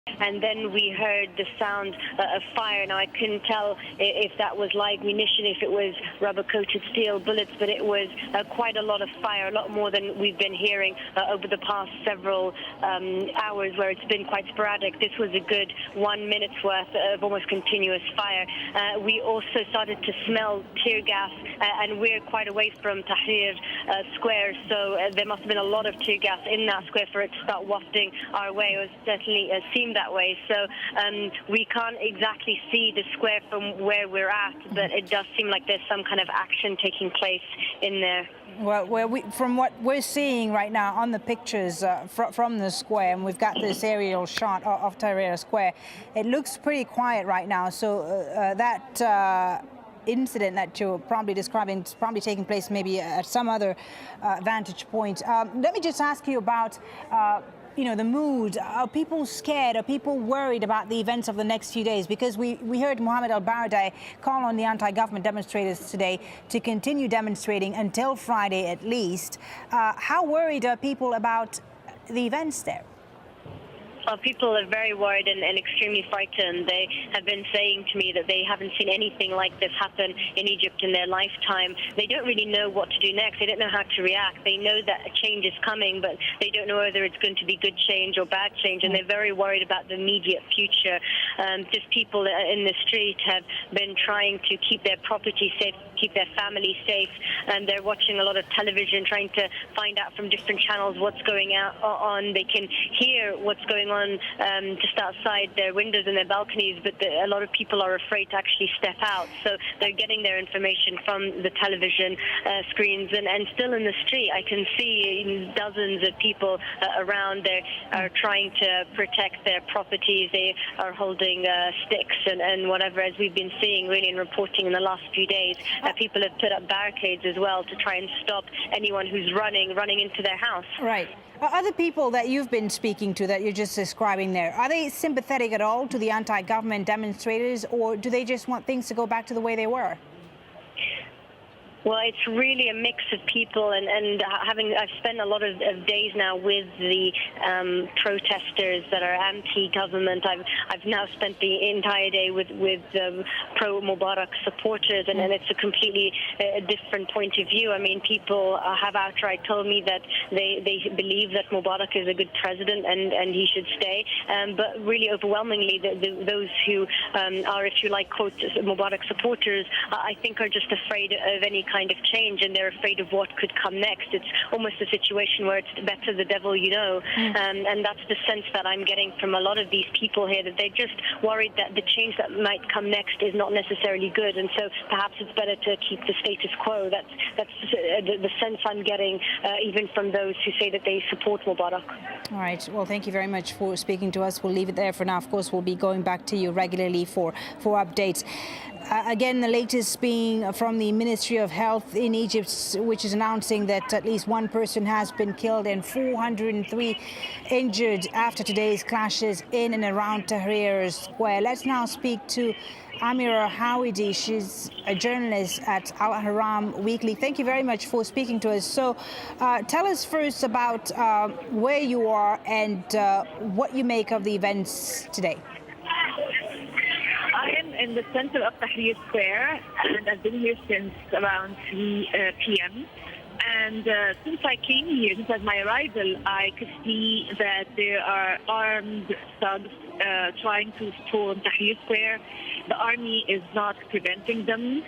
and then we heard the sound of fire. Now, I couldn't tell if that was live munition, if it was rubber-coated steel bullets, but it was quite a lot of fire, a lot more than we've been hearing over the past several hours, where it's been quite sporadic. This was a good 1 minute's worth of almost continuous fire. We also started to smell tear gas, and we're quite away from Tahrir Square, so there must have been a lot of tear gas in that square for it to start wafting our way. It was certainly seemed that way. So we can't exactly see the square from where we're at, but it does seem like there's some kind of action taking place in there. Well, from what we're seeing right now on the pictures from the square, and we've got this aerial shot of Tahrir Square, it looks pretty quiet right now. So that incident that you're probably describing is probably taking place maybe at some other vantage point. Let me just ask you about the mood. Are people scared? Are people worried about the events of the next few days? Because we heard Mohammed al-Baradei call on the anti-government demonstrators today to continue demonstrating until Friday at least. How worried are people about the events there? People are very worried and extremely frightened. They have been saying to me that they haven't seen anything like this happen in Egypt in their lifetime. They don't really know what to do next. They don't know how to react. They know that a change is coming, but they don't know whether it's going to be good change or bad change, and they're very worried about the immediate future. Just people in the street have been trying to keep their property safe, keep their family safe, and they're watching a lot of television, trying to find out from different channels what's going on. They can hear what's going on just outside their windows and their balconies, but a lot of people are afraid to actually step out, so they're getting their information from the television screens. And still in the street, I can see dozens of people around. They are trying to protect their properties. They are holding sticks and whatever, as we've been seeing really in reporting in the last few days. People have put up barricades as well to try and stop anyone who's running into their house. Right. Other people that you've been speaking to that you're just describing there, are they sympathetic at all to the anti-government demonstrators, or do they just want things to go back to the way they were? Well, it's really a mix of people, and I've spent a lot of days now with the protesters that are anti-government. I've now spent the entire day with pro-Mubarak supporters, and it's a completely different point of view. I mean, people have outright told me that they believe that Mubarak is a good president and he should stay. But really, overwhelmingly, those who are, if you like, quote, Mubarak supporters, I think are just afraid of any kind of change, and they're afraid of what could come next. It's almost a situation where it's better the devil you know, and that's the sense that I'm getting from a lot of these people here, that they're just worried that the change that might come next is not necessarily good, and so perhaps it's better to keep the status quo. That's the sense I'm getting, even from those who say that they support Mubarak. All right. Well, thank you very much for speaking to us. We'll leave it there for now. Of course, we'll be going back to you regularly for updates. Again, the latest being from the Ministry of Health in Egypt, which is announcing that at least one person has been killed and 403 injured after today's clashes in and around Tahrir Square. Let's now speak to Amira Hawidi. She's a journalist at Al Ahram Weekly. Thank you very much for speaking to us. So tell us first about where you are and what you make of the events today. I am in the center of Tahrir Square, and I've been here since around 3 p.m. And since I came here, since my arrival, I could see that there are armed thugs trying to storm Tahrir Square. The army is not preventing them.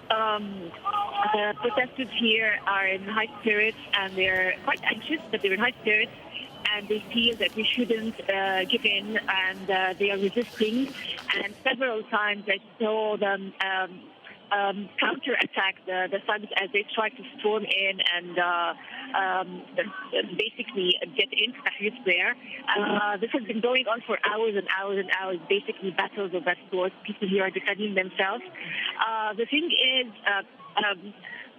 The protesters here are in high spirits, and they're quite anxious, but they're in high spirits. And they feel that we shouldn't give in, and they are resisting. And several times I saw them counterattack the thugs as they try to storm in and basically get into Tahrir Square. This has been going on for hours and hours and hours, basically battles of that sort. People here are defending themselves. The thing is,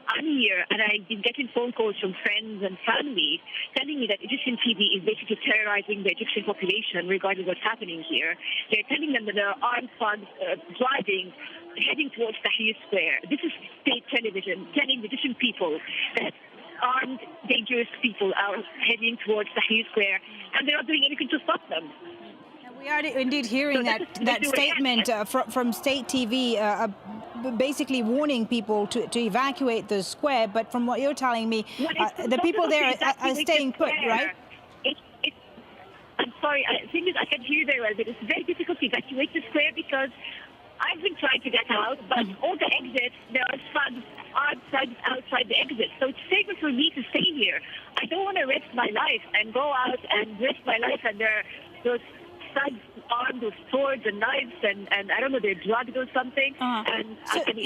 I'm here, and I've been getting phone calls from friends and family telling me that Egyptian TV is basically terrorizing the Egyptian population regarding what's happening here. They're telling them that there are armed thugs driving, heading towards Tahrir Square. This is state television telling the Egyptian people that armed, dangerous people are heading towards Tahrir Square, and they're not doing anything to stop them. We are indeed hearing that statement from state TV, basically warning people to evacuate the square. But from what you're telling me, the people there are staying put, right? I'm sorry, I think I can hear you very well, but it's very difficult to evacuate the square because I've been trying to get out, but all the exits, there are thugs outside the exit. So it's safer for me to stay here. I don't want to risk my life and go out and risk my life, and there are those thugs armed with swords and knives, and I don't know, they're drugged or something.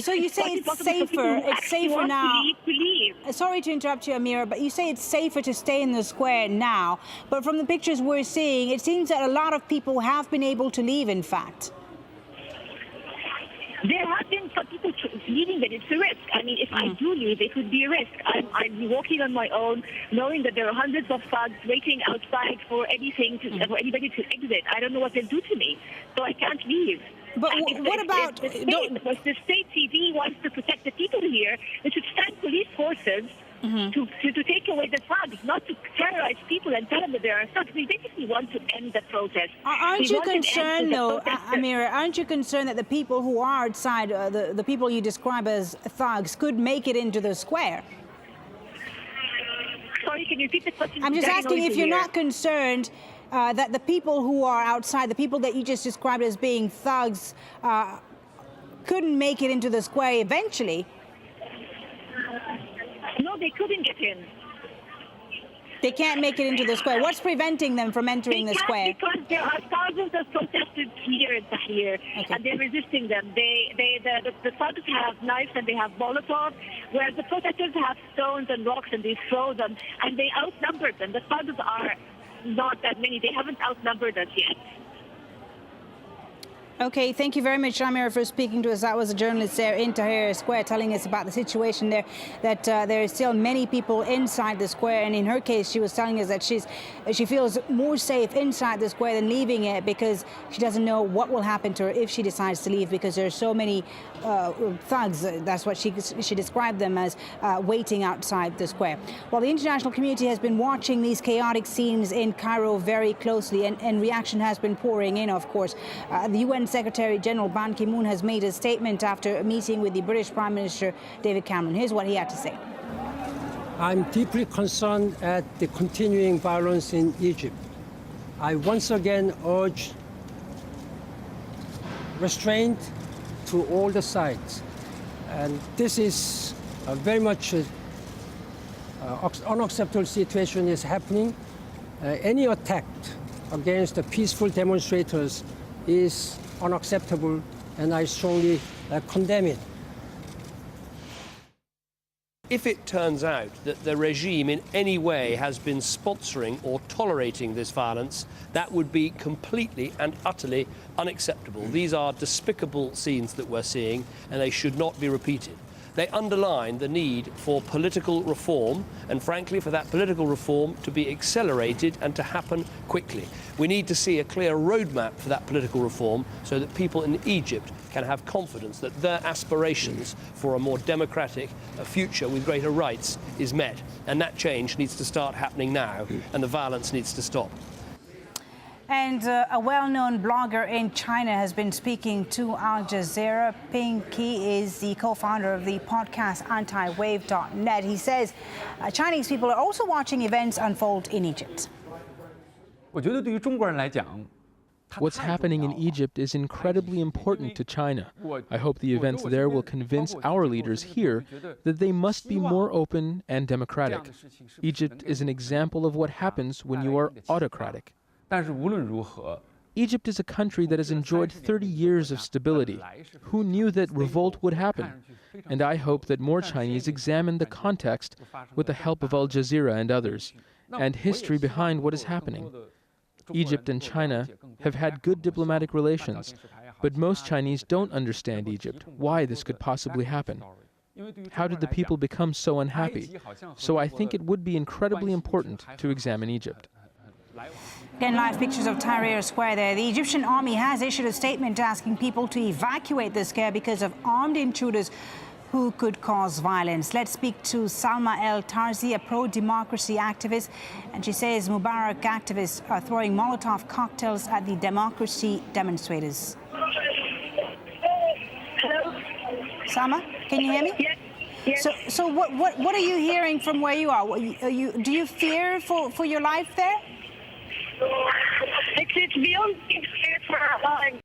So you say it's safer. It's safer now. To leave. Sorry to interrupt you, Amira, but you say it's safer to stay in the square now. But from the pictures we're seeing, it seems that a lot of people have been able to leave, in fact. There have been some people leaving, but it's a risk. I mean, if I do leave, it would be a risk. I'm walking on my own, knowing that there are hundreds of thugs waiting outside for anything, for anybody to exit. I don't know what they'll do to me, so I can't leave. But what about... If the state TV wants to protect the people here, it should stand police forces to take away the thugs, not to terrorize people and tell them that there are thugs. They basically want to end the protest. Aren't you concerned, though, Amira, aren't you concerned that the people who are outside, the people you describe as thugs, could make it into the square? Sorry, can you repeat the question? I'm just asking if you're not concerned that the people who are outside, the people that you just described as being thugs, couldn't make it into the square eventually. No, they couldn't get in. They can't make it into the square. What's preventing them from entering the square? Because there are thousands of protesters here in Tahrir, and they're resisting them. The thugs have knives and they have Molotovs, whereas the protesters have stones and rocks and they throw them, and they outnumber them. The thugs are not that many. They haven't outnumbered us yet. Okay, thank you very much, Amira, for speaking to us. That was a journalist there in Tahrir Square telling us about the situation there, that there are still many people inside the square. And in her case, she was telling us that she feels more safe inside the square than leaving it because she doesn't know what will happen to her if she decides to leave, because there are so many thugs, that's what she described them as, waiting outside the square. Well, the international community has been watching these chaotic scenes in Cairo very closely, and reaction has been pouring in, of course. The UN Secretary General Ban Ki-moon has made a statement after a meeting with the British Prime Minister David Cameron. Here's what he had to say. I'm deeply concerned at the continuing violence in Egypt. I once again urge restraint to all the sides. And this is very much unacceptable situation is happening. Any attack against the peaceful demonstrators is unacceptable, and I strongly condemn it. If it turns out that the regime in any way has been sponsoring or tolerating this violence, that would be completely and utterly unacceptable. These are despicable scenes that we're seeing, and they should not be repeated. They underline the need for political reform, and frankly for that political reform to be accelerated and to happen quickly. We need to see a clear roadmap for that political reform so that people in Egypt can have confidence that their aspirations for a more democratic future with greater rights is met. And that change needs to start happening now, and the violence needs to stop. And a well-known blogger in China has been speaking to Al Jazeera. Ping Qi is the co-founder of the podcast antiwave.net. He says Chinese people are also watching events unfold in Egypt. What's happening in Egypt is incredibly important to China. I hope the events there will convince our leaders here that they must be more open and democratic. Egypt is an example of what happens when you are autocratic. Egypt is a country that has enjoyed 30 years of stability. Who knew that revolt would happen? And I hope that more Chinese examine the context with the help of Al Jazeera and others, and history behind what is happening. Egypt and China have had good diplomatic relations, but most Chinese don't understand Egypt, why this could possibly happen. How did the people become so unhappy? So I think it would be incredibly important to examine Egypt. Again, live pictures of Tahrir Square there. The Egyptian army has issued a statement asking people to evacuate the square because of armed intruders who could cause violence. Let's speak to Salma El Tarzi, a pro-democracy activist, and she says Mubarak activists are throwing Molotov cocktails at the democracy demonstrators. Hello? Salma, can you hear me? Yes. Yes. So what are you hearing from where you are? Do you fear for your life there? It's beyond being scared for our lives.